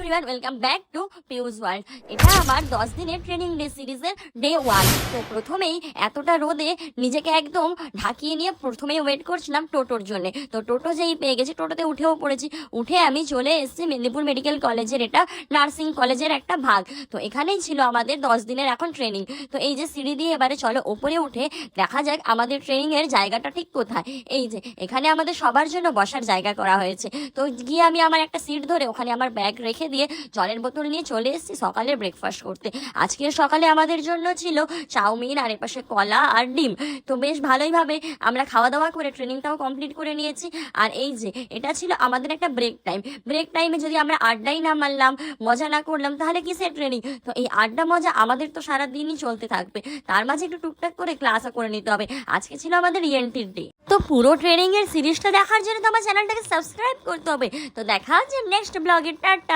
Everyone, welcome back to Piu's world. এটা আমার 10 দিনের ট্রেনিং ডে সিরিজের ডে 1। তো প্রথমেই এতটা রোদে নিজেকে একদম ঢাকিয়ে নিয়ে প্রথমেই ওয়েট করছিলাম টোটোর জন্য। তো টোটো যেই পেয়ে গেছি, টোটোতে উঠেও পড়েছি। উঠে আমি চলে এসেছি মেদিনীপুর মেডিকেল কলেজের, এটা নার্সিং কলেজের একটা ভাগ। তো এখানেই ছিল আমাদের 10 দিনের এখন ট্রেনিং। তো এই যে সিঁড়ি দিয়ে এবারে চলো ওপরে উঠে দেখা যাক আমাদের ট্রেনিংয়ের জায়গাটা ঠিক কোথায়। এই যে এখানে আমাদের সবার জন্য বসার জায়গা করা হয়েছে। তো গিয়ে আমি আমার একটা সিট ধরে ওখানে আমার ব্যাগ রেখে দিয়ে জলের বোতল নিয়ে চলে এসেছি সকালে ব্রেকফাস্ট করতে। আজকের সকালে আমাদের জন্য ছিল চাউমিন আর এপাশে কলা আর ডিম। তো বেশ ভালোইভাবে আমরা খাওয়া দাওয়া করে ট্রেনিংটাও কমপ্লিট করে নিয়েছি। আর এই যে এটা ছিল আমাদের একটা ব্রেক টাইম। ব্রেক টাইমে যদি আমরা আড্ডাই না মারলাম, মজা না করলাম, তাহলে কিসের ট্রেনিং? তো এই আড্ডা মজা আমাদের তো সারাদিনই চলতে থাকবে, তার মাঝে একটু টুকটাক করে ক্লাসও করে নিতে হবে। আজকে ছিল আমাদের ইএনটির ডে। তো পুরো ট্রেনিং এর সিরিজটা দেখার জন্য তো আমার চ্যানেলটাকে সাবস্ক্রাইব করতে হবে। তো দেখা হচ্ছে নেক্সট ব্লগে। টাটা।